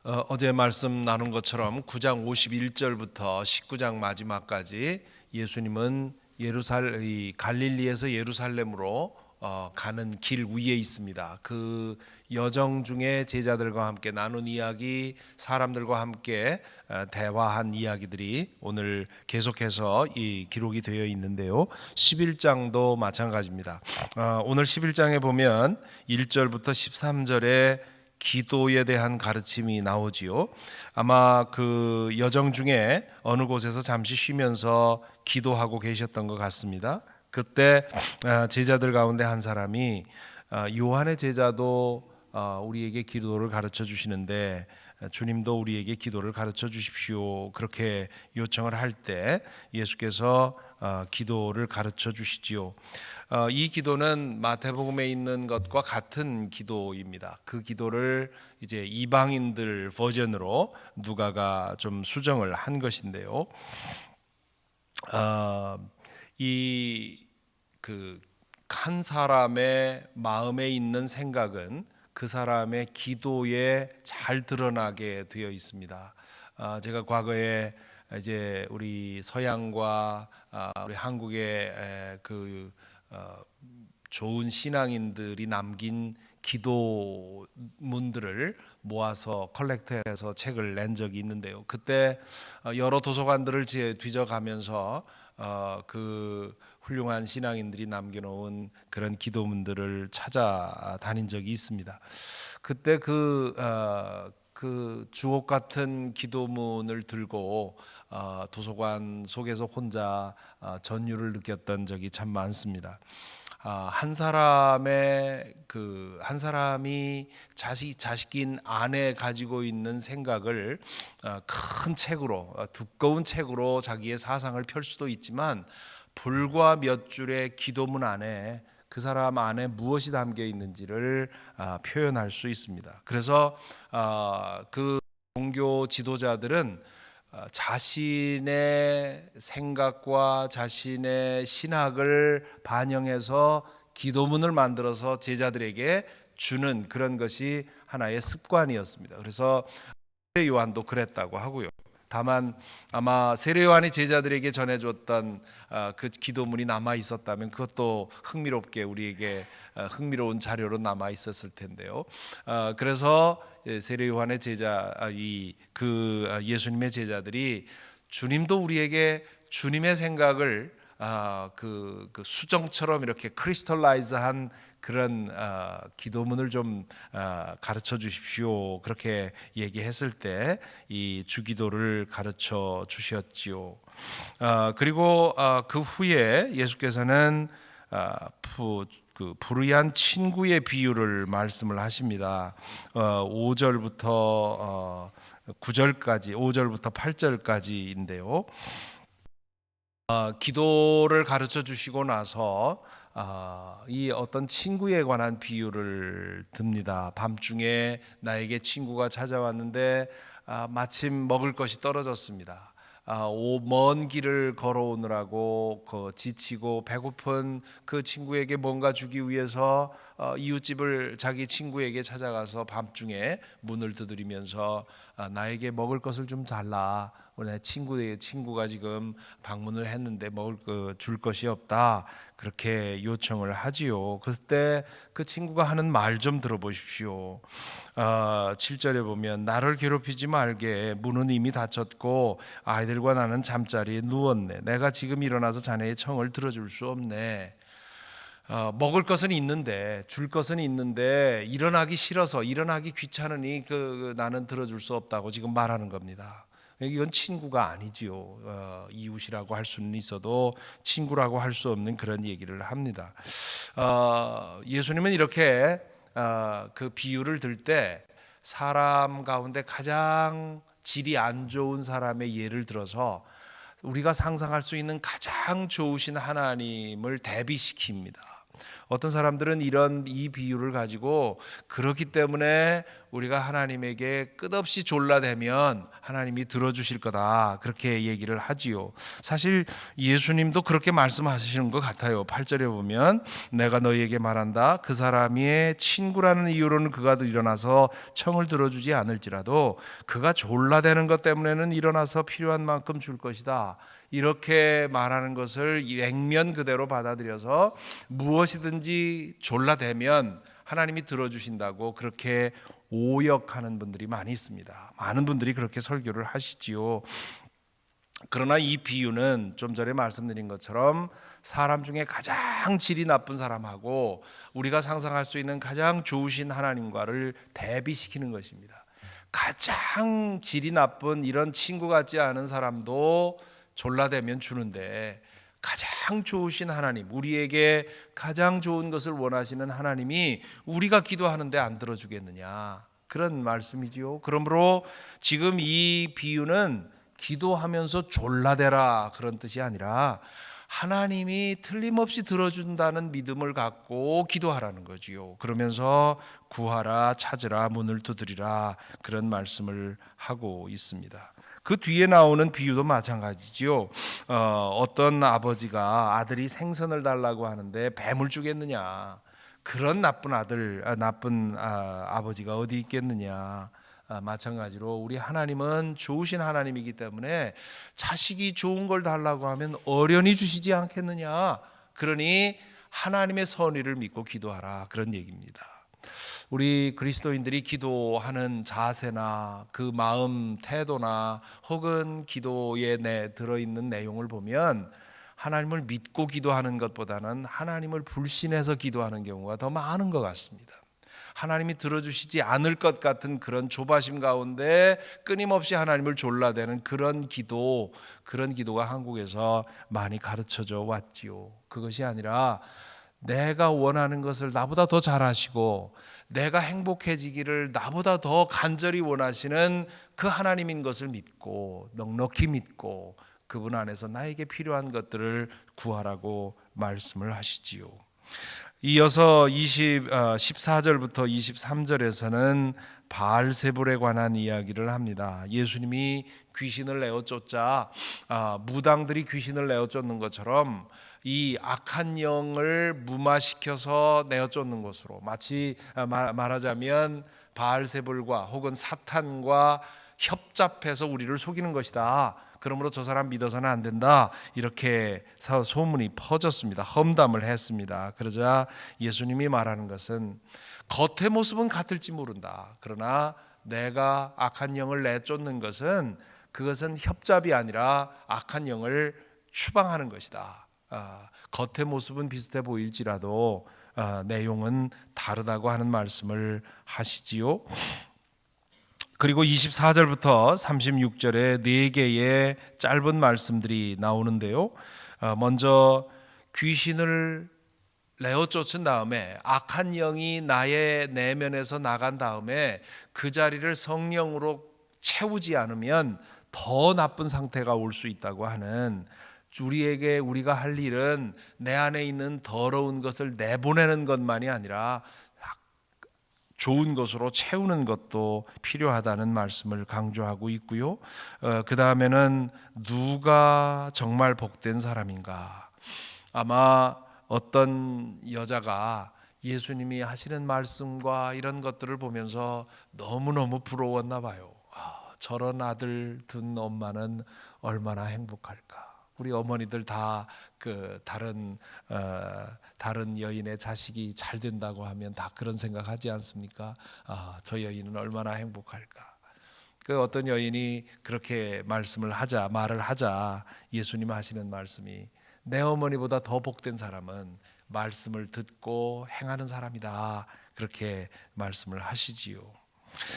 어제 말씀 나눈 것처럼 9장 51절부터 19장 마지막까지 예수님은 이 갈릴리에서 예루살렘으로 가는 길 위에 있습니다. 그 여정 중에 제자들과 함께 나눈 이야기, 사람들과 함께 대화한 이야기들이 오늘 계속해서 이 기록이 되어 있는데요. 11장도 마찬가지입니다. 오늘 11장에 보면 1절부터 13절에 기도에 대한 가르침이 나오지요. 아마 그 여정 중에 어느 곳에서 잠시 쉬면서 기도하고 계셨던 것 같습니다. 그때 제자들 가운데 한 사람이 요한의 제자도 우리에게 기도를 가르쳐 주시는데 주님도 우리에게 기도를 가르쳐 주십시오. 그렇게 요청을 할 때 예수께서 기도를 가르쳐 주시지요. 이 기도는 마태복음에 있는 것과 같은 기도입니다. 그 기도를 이제 이방인들 버전으로 누가가 좀 수정을 한 것인데요. 이 그 한 사람의 마음에 있는 생각은 그 사람의 기도에 잘 드러나게 되어 있습니다. 제가 과거에 이제 우리 서양과 우리 한국의 좋은 신앙인들이 남긴 기도문들을 모아서 컬렉트해서 책을 낸 적이 있는데요. 그때 여러 도서관들을 뒤져가면서 그 훌륭한 신앙인들이 남겨놓은 그런 기도문들을 찾아다닌 적이 있습니다. 그때 그 주옥 같은 기도문을 들고 도서관 속에서 혼자 전율을 느꼈던 적이 참 많습니다. 한 사람이 자식인 아내 가지고 있는 생각을 큰 책으로 두꺼운 책으로 자기의 사상을 펼 수도 있지만 불과 몇 줄의 기도문 안에 그 사람 안에 무엇이 담겨 있는지를 표현할 수 있습니다. 그래서 그 종교 지도자들은 자신의 생각과 자신의 신학을 반영해서 기도문을 만들어서 제자들에게 주는 그런 것이 하나의 습관이었습니다. 그래서 세례 요한도 그랬다고 하고요. 다만 아마 세례 요한이 제자들에게 전해줬던 그 기도문이 남아 있었다면 그것도 흥미롭게 우리에게 흥미로운 자료로 남아 있었을 텐데요. 그래서 세례 요한의 예수님의 제자들이 주님도 우리에게 주님의 생각을 그 수정처럼 이렇게 크리스탈라이즈한 그런 기도문을 좀 가르쳐 주십시오. 그렇게 얘기했을 때 이 주기도를 가르쳐 주셨지요. 그리고 그 후에 예수께서는 그 불의한 친구의 비유를 말씀을 하십니다. 5절부터 9절까지, 5절부터 8절까지인데요. 기도를 가르쳐 주시고 나서 이 어떤 친구에 관한 비유를 듭니다. 밤중에 나에게 친구가 찾아왔는데 마침 먹을 것이 떨어졌습니다. 먼 길을 걸어오느라고 지치고 배고픈 그 친구에게 뭔가 주기 위해서 이웃집을 자기 친구에게 찾아가서 밤중에 문을 두드리면서 나에게 먹을 것을 좀 달라. 내 친구가 지금 방문을 했는데 줄 것이 없다. 그렇게 요청을 하지요. 그때 그 친구가 하는 말 좀 들어보십시오. 7절에 보면 나를 괴롭히지 말게 문은 이미 닫혔고 아이들과 나는 잠자리에 누웠네. 내가 지금 일어나서 자네의 청을 들어줄 수 없네. 먹을 것은 있는데 줄 것은 있는데 일어나기 싫어서 일어나기 귀찮으니 나는 들어줄 수 없다고 지금 말하는 겁니다. 이건 친구가 아니지요. 이웃이라고 할 수는 있어도 친구라고 할 수 없는 그런 얘기를 합니다. 예수님은 이렇게 그 비유를 들 때 사람 가운데 가장 질이 안 좋은 사람의 예를 들어서 우리가 상상할 수 있는 가장 좋으신 하나님을 대비시킵니다. 어떤 사람들은 이 비유를 가지고 그렇기 때문에 우리가 하나님에게 끝없이 졸라대면 하나님이 들어주실 거다, 그렇게 얘기를 하지요. 사실 예수님도 그렇게 말씀하시는 것 같아요. 8절에 보면 내가 너희에게 말한다, 그 사람의 친구라는 이유로는 그가 일어나서 청을 들어주지 않을지라도 그가 졸라대는 것 때문에는 일어나서 필요한 만큼 줄 것이다, 이렇게 말하는 것을 액면 그대로 받아들여서 무엇이든지 졸라대면 하나님이 들어주신다고 그렇게 오역하는 분들이 많이 있습니다. 많은 분들이 그렇게 설교를 하시지요. 그러나 이 비유는 좀 전에 말씀드린 것처럼 사람 중에 가장 질이 나쁜 사람하고 우리가 상상할 수 있는 가장 좋으신 하나님과를 대비시키는 것입니다. 가장 질이 나쁜 이런 친구 같지 않은 사람도 졸라대면 주는데, 가장 좋으신 하나님, 우리에게 가장 좋은 것을 원하시는 하나님이 우리가 기도하는데 안 들어주겠느냐, 그런 말씀이지요. 그러므로 지금 이 비유는 기도하면서 졸라대라 그런 뜻이 아니라 하나님이 틀림없이 들어준다는 믿음을 갖고 기도하라는 거지요. 그러면서 구하라, 찾으라, 문을 두드리라, 그런 말씀을 하고 있습니다. 그 뒤에 나오는 비유도 마찬가지지요. 어떤 아버지가 아들이 생선을 달라고 하는데 뱀을 주겠느냐, 그런 나쁜 아버지가 어디 있겠느냐. 마찬가지로 우리 하나님은 좋으신 하나님이기 때문에 자식이 좋은 걸 달라고 하면 어련히 주시지 않겠느냐. 그러니 하나님의 선의를 믿고 기도하라, 그런 얘기입니다. 우리 그리스도인들이 기도하는 자세나 그 마음 태도나 혹은 기도에 들어있는 내용을 보면 하나님을 믿고 기도하는 것보다는 하나님을 불신해서 기도하는 경우가 더 많은 것 같습니다. 하나님이 들어주시지 않을 것 같은 그런 조바심 가운데 끊임없이 하나님을 졸라대는 그런 기도가 한국에서 많이 가르쳐져 왔지요. 그것이 아니라 내가 원하는 것을 나보다 더 잘하시고 내가 행복해지기를 나보다 더 간절히 원하시는 그 하나님인 것을 믿고 넉넉히 믿고 그분 안에서 나에게 필요한 것들을 구하라고 말씀을 하시지요. 이어서 14절부터 23절에서는 바알세불에 관한 이야기를 합니다. 예수님이 귀신을 내어쫓자 무당들이 귀신을 내어쫓는 것처럼 이 악한 영을 무마시켜서 내어쫓는 것으로, 마치 말하자면 바알세불과 혹은 사탄과 협잡해서 우리를 속이는 것이다. 그러므로 저 사람 믿어서는 안 된다, 이렇게 소문이 퍼졌습니다. 험담을 했습니다. 그러자 예수님이 말하는 것은 겉의 모습은 같을지 모른다, 그러나 내가 악한 영을 내쫓는 것은 그것은 협잡이 아니라 악한 영을 추방하는 것이다. 겉의 모습은 비슷해 보일지라도 내용은 다르다고 하는 말씀을 하시지요. 그리고 24절부터 36절에 4개의 짧은 말씀들이 나오는데요. 먼저 귀신을 내어쫓은 다음에 악한 영이 나의 내면에서 나간 다음에 그 자리를 성령으로 채우지 않으면 더 나쁜 상태가 올 수 있다고 하는, 우리가 할 일은 내 안에 있는 더러운 것을 내보내는 것만이 아니라 좋은 것으로 채우는 것도 필요하다는 말씀을 강조하고 있고요. 그 다음에는 누가 정말 복된 사람인가. 아마 어떤 여자가 예수님이 하시는 말씀과 이런 것들을 보면서 너무너무 부러웠나 봐요. 저런 아들 둔 엄마는 얼마나 행복할까. 우리 어머니들 다 그 다른 여인의 자식이 잘 된다고 하면 다 그런 생각하지 않습니까? 저 여인은 얼마나 행복할까. 그 어떤 여인이 그렇게 말을 하자 예수님 하시는 말씀이, 내 어머니보다 더 복된 사람은 말씀을 듣고 행하는 사람이다, 그렇게 말씀을 하시지요.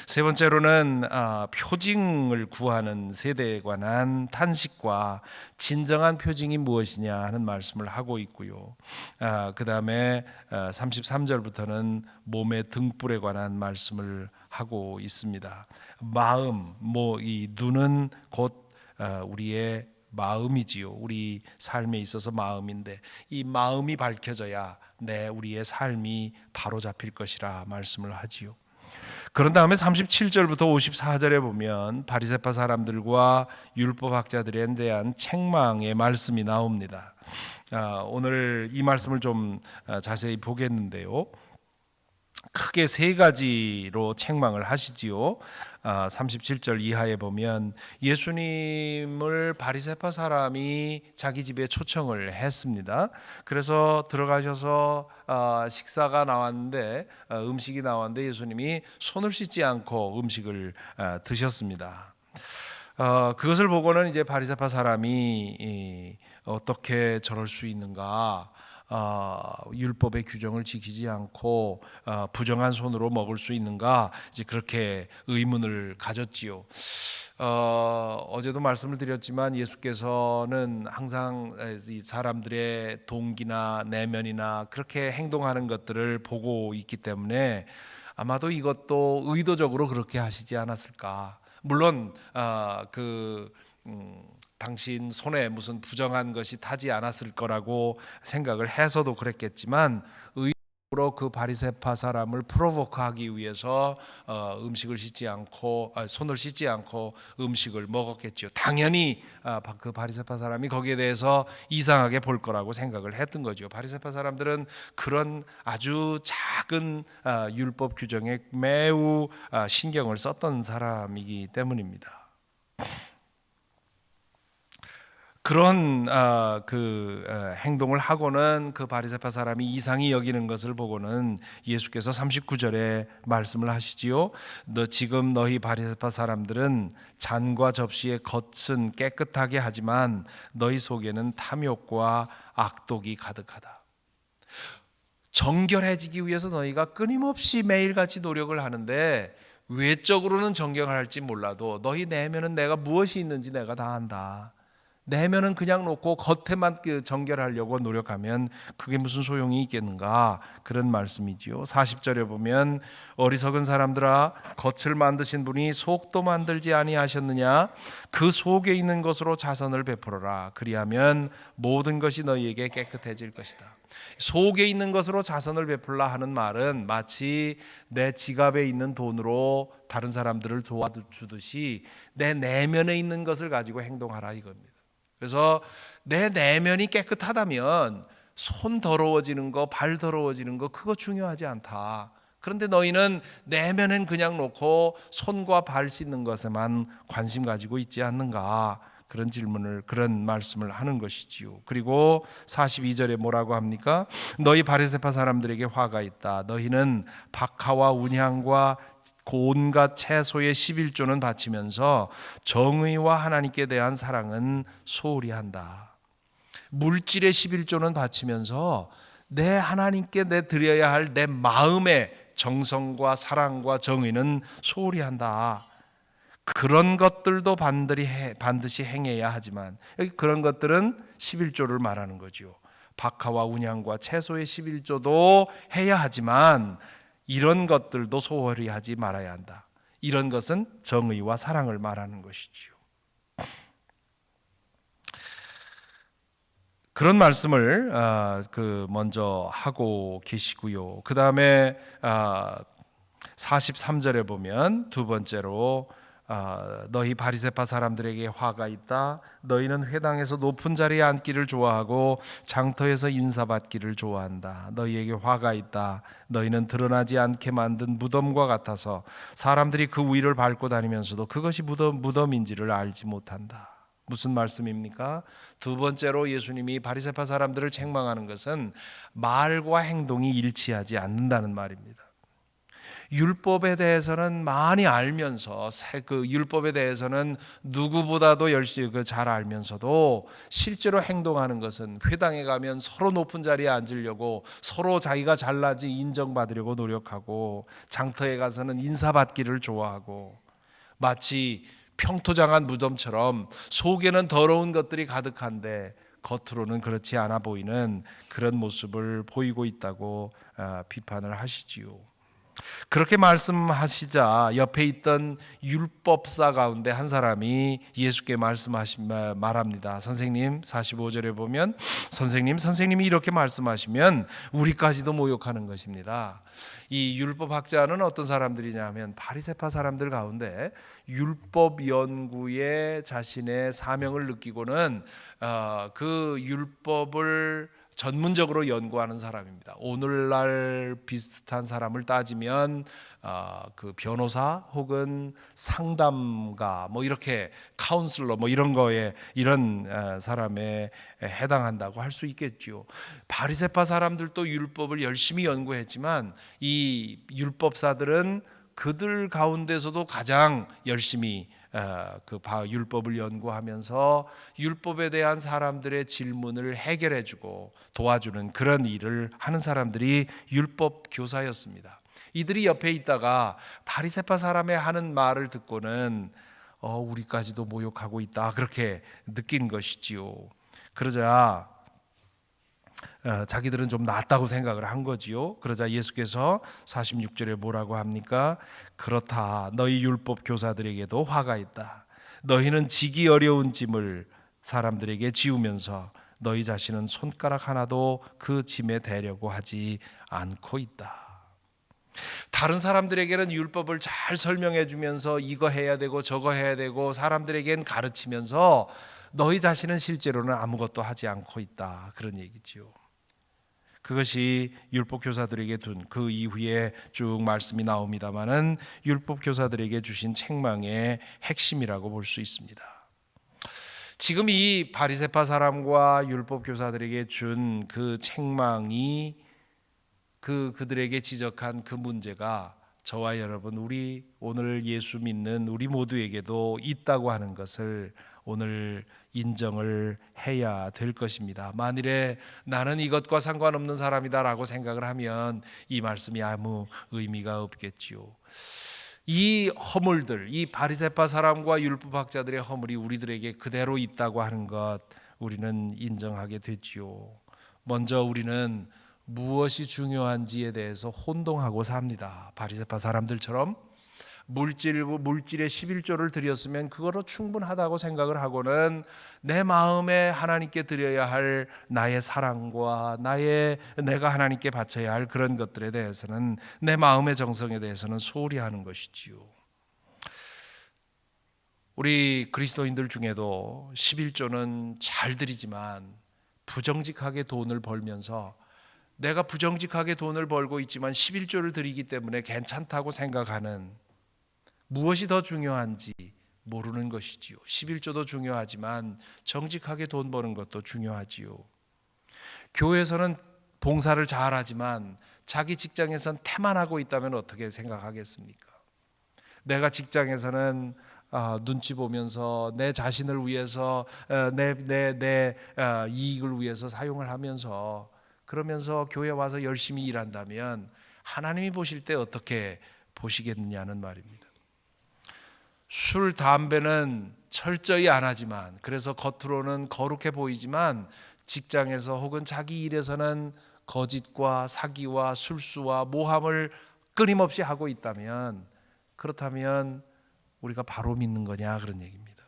세 번째로는 표징을 구하는 세대에 관한 탄식과 진정한 표징이 무엇이냐 하는 말씀을 하고 있고요. 그 다음에 33절부터는 몸의 등불에 관한 말씀을 하고 있습니다. 마음, 이 눈은 곧 우리의 마음이지요. 우리 삶에 있어서 마음인데 이 마음이 밝혀져야 우리의 삶이 바로 잡힐 것이라 말씀을 하지요. 그런 다음에 37절부터 54절에 보면 바리새파 사람들과 율법학자들에 대한 책망의 말씀이 나옵니다. 오늘 이 말씀을 좀 자세히 보겠는데요. 크게 세 가지로 책망을 하시지요. 37절 이하에 보면 예수님을 바리새파 사람이 자기 집에 초청을 했습니다. 그래서 들어가셔서 식사가 나왔는데 음식이 나왔는데 예수님이 손을 씻지 않고 음식을 드셨습니다. 그것을 보고는 이제 바리새파 사람이 어떻게 저럴 수 있는가? 율법의 규정을 지키지 않고 부정한 손으로 먹을 수 있는가? 이제 그렇게 의문을 가졌지요. 어제도 말씀을 드렸지만 예수께서는 항상 이 사람들의 동기나 내면이나 그렇게 행동하는 것들을 보고 있기 때문에 아마도 이것도 의도적으로 그렇게 하시지 않았을까? 물론 당신 손에 무슨 부정한 것이 타지 않았을 거라고 생각을 해서도 그랬겠지만 의도로 그 바리새파 사람을 프로보크하기 위해서 음식을 씻지 않고 손을 씻지 않고 음식을 먹었겠죠. 당연히 그 바리새파 사람이 거기에 대해서 이상하게 볼 거라고 생각을 했던 거죠. 바리새파 사람들은 그런 아주 작은 율법 규정에 매우 신경을 썼던 사람이기 때문입니다. 그런 행동을 하고는 그 바리새파 사람이 이상히 여기는 것을 보고는 예수께서 39절에 말씀을 하시지요. 지금 너희 바리새파 사람들은 잔과 접시의 겉은 깨끗하게 하지만 너희 속에는 탐욕과 악독이 가득하다. 정결해지기 위해서 너희가 끊임없이 매일같이 노력을 하는데 외적으로는 정결할지 몰라도 너희 내면은 내가 무엇이 있는지 내가 다 안다. 내면은 그냥 놓고 겉에만 정결하려고 노력하면 그게 무슨 소용이 있겠는가, 그런 말씀이지요. 40절에 보면 어리석은 사람들아, 겉을 만드신 분이 속도 만들지 아니하셨느냐? 그 속에 있는 것으로 자선을 베풀어라. 그리하면 모든 것이 너희에게 깨끗해질 것이다. 속에 있는 것으로 자선을 베풀라 하는 말은 마치 내 지갑에 있는 돈으로 다른 사람들을 도와주듯이 내 내면에 있는 것을 가지고 행동하라 이겁니다. 그래서 내 내면이 깨끗하다면 손 더러워지는 거, 발 더러워지는 거 그거 중요하지 않다. 그런데 너희는 내면은 그냥 놓고 손과 발 씻는 것에만 관심 가지고 있지 않는가? 그런 질문을, 그런 말씀을 하는 것이지요. 그리고 42절에 뭐라고 합니까? 너희 바리새파 사람들에게 화가 있다. 너희는 박하와 운향과 온갖 채소의 11조는 바치면서 정의와 하나님께 대한 사랑은 소홀히 한다. 물질의 11조는 바치면서 내 하나님께 내 드려야 할 내 마음의 정성과 사랑과 정의는 소홀히 한다. 그런 것들도 반드시 행해야 하지만, 여기 그런 것들은 11조를 말하는 거죠. 박하와 운향과 채소의 11조도 해야 하지만 이런 것들도 소홀히 하지 말아야 한다. 이런 것은 정의와 사랑을 말하는 것이지요. 그런 말씀을 먼저 하고 계시고요. 그 다음에 43절에 보면 두 번째로 너희 바리새파 사람들에게 화가 있다. 너희는 회당에서 높은 자리에 앉기를 좋아하고 장터에서 인사받기를 좋아한다. 너희에게 화가 있다. 너희는 드러나지 않게 만든 무덤과 같아서 사람들이 그 위를 밟고 다니면서도 그것이 무덤인지를 알지 못한다. 무슨 말씀입니까? 두 번째로 예수님이 바리새파 사람들을 책망하는 것은 말과 행동이 일치하지 않는다는 말입니다. 율법에 대해서는 많이 알면서, 그 율법에 대해서는 누구보다도 열심히 잘 알면서도 실제로 행동하는 것은 회당에 가면 서로 높은 자리에 앉으려고, 서로 자기가 잘나지 인정받으려고 노력하고, 장터에 가서는 인사받기를 좋아하고, 마치 평토장한 무덤처럼 속에는 더러운 것들이 가득한데 겉으로는 그렇지 않아 보이는 그런 모습을 보이고 있다고 비판을 하시지요. 그렇게 말씀하시자 옆에 있던 율법사 가운데 한 사람이 예수께 말합니다. 선생님, 45절에 보면 선생님이 이렇게 말씀하시면 우리까지도 모욕하는 것입니다. 이 율법학자는 어떤 사람들이냐 하면 바리새파 사람들 가운데 율법 연구에 자신의 사명을 느끼고는 그 율법을 전문적으로 연구하는 사람입니다. 오늘날 비슷한 사람을 따지면 그 변호사 혹은 상담가 뭐 이렇게 카운슬러 뭐 이런 거에 이런 사람에 해당한다고 할 수 있겠죠. 바리새파 사람들도 율법을 열심히 연구했지만 이 율법사들은 그들 가운데서도 가장 열심히 그 율법을 연구하면서 율법에 대한 사람들의 질문을 해결해주고 도와주는 그런 일을 하는 사람들이 율법 교사였습니다. 이들이 옆에 있다가 바리새파 사람의 하는 말을 듣고는 우리까지도 모욕하고 있다 그렇게 느낀 것이지요. 그러자 자기들은 좀 낫다고 생각을 한 거지요. 그러자 예수께서 46절에 뭐라고 합니까? 그렇다. 너희 율법 교사들에게도 화가 있다. 너희는 지기 어려운 짐을 사람들에게 지우면서 너희 자신은 손가락 하나도 그 짐에 대려고 하지 않고 있다. 다른 사람들에게는 율법을 잘 설명해 주면서 이거 해야 되고 저거 해야 되고 사람들에겐 가르치면서 너희 자신은 실제로는 아무것도 하지 않고 있다. 그런 얘기지요. 그것이 율법 교사들에게 둔 그 이후에 쭉 말씀이 나옵니다마는 율법 교사들에게 주신 책망의 핵심이라고 볼 수 있습니다. 지금 이 바리새파 사람과 율법 교사들에게 준 그 책망이 그들에게 지적한 그 문제가 저와 여러분 우리 오늘 예수 믿는 우리 모두에게도 있다고 하는 것을 오늘 인정을 해야 될 것입니다. 만일에 나는 이것과 상관없는 사람이다라고 생각을 하면 이 말씀이 아무 의미가 없겠지요. 이 허물들, 이 바리새파 사람과 율법학자들의 허물이 우리들에게 그대로 있다고 하는 것 우리는 인정하게 되지요. 먼저 우리는 무엇이 중요한지에 대해서 혼동하고 삽니다. 바리새파 사람들처럼 물질에 11조를 드렸으면 그거로 충분하다고 생각을 하고는 내 마음에 하나님께 드려야 할 나의 사랑과 내가 하나님께 바쳐야 할 그런 것들에 대해서는 내 마음의 정성에 대해서는 소홀히 하는 것이지요. 우리 그리스도인들 중에도 11조는 잘 드리지만 부정직하게 돈을 벌면서 내가 부정직하게 돈을 벌고 있지만 11조를 드리기 때문에 괜찮다고 생각하는 무엇이 더 중요한지 모르는 것이지요. 11조도 중요하지만 정직하게 돈 버는 것도 중요하지요. 교회에서는 봉사를 잘하지만 자기 직장에선 태만하고 있다면 어떻게 생각하겠습니까? 내가 직장에서는 눈치 보면서 내 자신을 위해서 내 이익을 위해서 사용을 하면서 그러면서 교회 와서 열심히 일한다면 하나님이 보실 때 어떻게 보시겠느냐는 말입니다. 술, 담배는 철저히 안 하지만 그래서 겉으로는 거룩해 보이지만 직장에서 혹은 자기 일에서는 거짓과 사기와 술수와 모함을 끊임없이 하고 있다면 그렇다면 우리가 바로 믿는 거냐 그런 얘기입니다.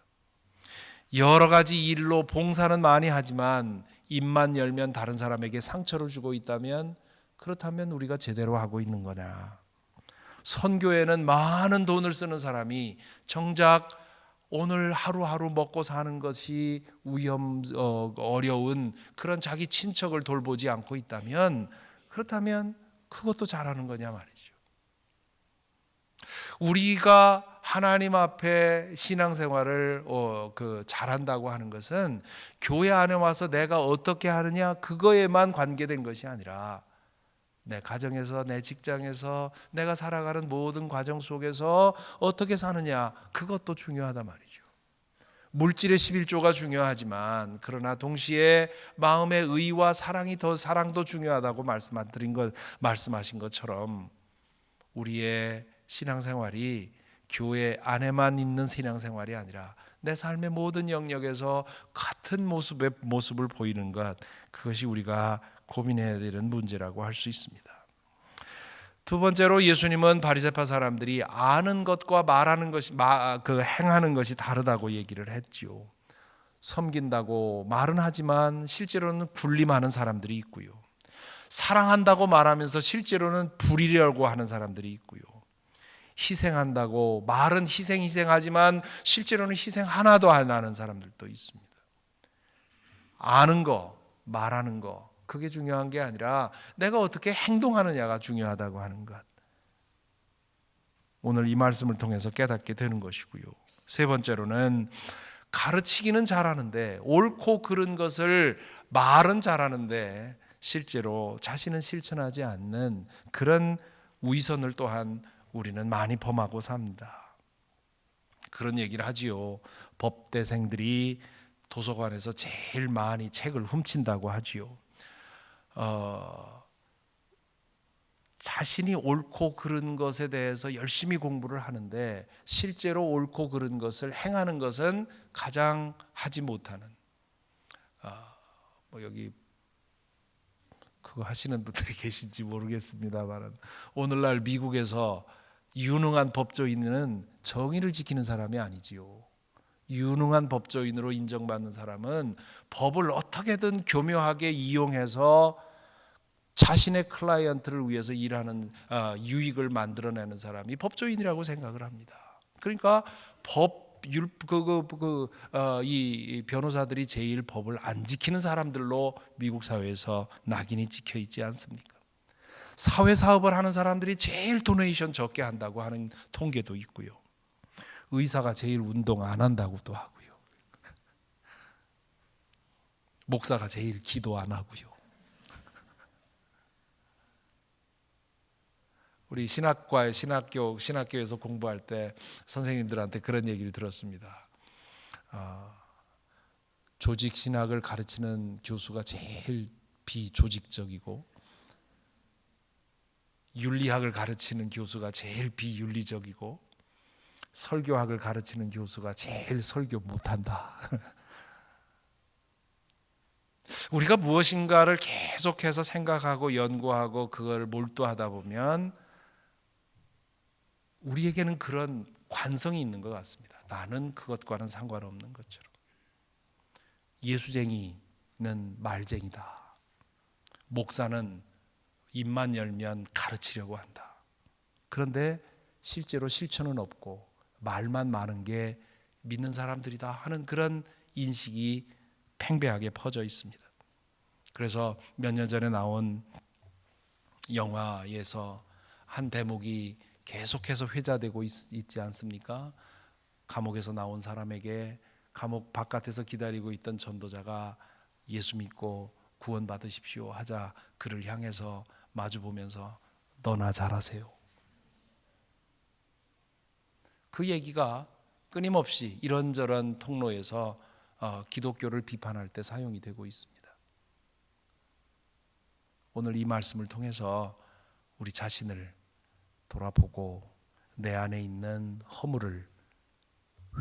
여러 가지 일로 봉사는 많이 하지만 입만 열면 다른 사람에게 상처를 주고 있다면 그렇다면 우리가 제대로 하고 있는 거냐. 선교에는 많은 돈을 쓰는 사람이 정작 오늘 하루하루 먹고 사는 것이 어려운 그런 자기 친척을 돌보지 않고 있다면 그렇다면 그것도 잘하는 거냐 말이죠. 우리가 하나님 앞에 신앙생활을 잘한다고 하는 것은 교회 안에 와서 내가 어떻게 하느냐 그거에만 관계된 것이 아니라 내 가정에서 내 직장에서 내가 살아가는 모든 과정 속에서 어떻게 사느냐 그것도 중요하단 말이죠. 물질의 11조가 중요하지만 그러나 동시에 마음의 의와 사랑도 중요하다고 말씀하신 것처럼 우리의 신앙생활이 교회 안에만 있는 신앙생활이 아니라 내 삶의 모든 영역에서 같은 모습을 보이는 것 그것이 우리가 고민해야 되는 문제라고 할 수 있습니다. 두 번째로 예수님은 바리새파 사람들이 아는 것과 말하는 것이 행하는 것이 다르다고 얘기를 했지요. 섬긴다고 말은 하지만 실제로는 군림하는 사람들이 있고요. 사랑한다고 말하면서 실제로는 부리려고 하는 사람들이 있고요. 희생한다고 말은 희생하지만 실제로는 희생 하나도 안 하는 사람들도 있습니다. 아는 거, 말하는 거, 그게 중요한 게 아니라 내가 어떻게 행동하느냐가 중요하다고 하는 것. 오늘 이 말씀을 통해서 깨닫게 되는 것이고요. 세 번째로는 가르치기는 잘하는데, 옳고 그른 것을 말은 잘하는데 실제로 자신은 실천하지 않는 그런 위선을 또한 우리는 많이 범하고 삽니다. 그런 얘기를 하지요. 법대생들이 도서관에서 제일 많이 책을 훔친다고 하지요. 자신이 옳고 그른 것에 대해서 열심히 공부를 하는데 실제로 옳고 그른 것을 행하는 것은 가장 하지 못하는, 여기 그거 하시는 분들이 계신지 모르겠습니다만 오늘날 미국에서 유능한 법조인은 정의를 지키는 사람이 아니지요. 유능한 법조인으로 인정받는 사람은 법을 어떻게든 교묘하게 이용해서 자신의 클라이언트를 위해서 일하는 유익을 만들어내는 사람이 법조인이라고 생각을 합니다. 그러니까 이 변호사들이 제일 법을 안 지키는 사람들로 미국 사회에서 낙인이 찍혀 있지 않습니까? 사회 사업을 하는 사람들이 제일 도네이션 적게 한다고 하는 통계도 있고요. 의사가 제일 운동 안 한다고도 하고요. 목사가 제일 기도 안 하고요. 우리 신학교에서 공부할 때 선생님들한테 그런 얘기를 들었습니다. 조직 신학을 가르치는 교수가 제일 비조직적이고 윤리학을 가르치는 교수가 제일 비윤리적이고 설교학을 가르치는 교수가 제일 설교 못한다. 우리가 무엇인가를 계속해서 생각하고 연구하고 그걸 몰두하다 보면 우리에게는 그런 관성이 있는 것 같습니다. 나는 그것과는 상관없는 것처럼. 예수쟁이는 말쟁이다. 목사는 입만 열면 가르치려고 한다. 그런데 실제로 실천은 없고 말만 많은 게 믿는 사람들이다 하는 그런 인식이 팽배하게 퍼져 있습니다. 그래서 몇 년 전에 나온 영화에서 한 대목이 계속해서 회자되고 있지 않습니까? 감옥에서 나온 사람에게 감옥 바깥에서 기다리고 있던 전도자가 예수 믿고 구원 받으십시오 하자 그를 향해서 마주 보면서 너나 잘하세요. 그 얘기가 끊임없이 이런저런 통로에서 기독교를 비판할 때 사용이 되고 있습니다. 오늘 이 말씀을 통해서 우리 자신을 돌아보고 내 안에 있는 허물을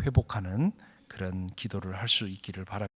회복하는 그런 기도를 할 수 있기를 바랍니다.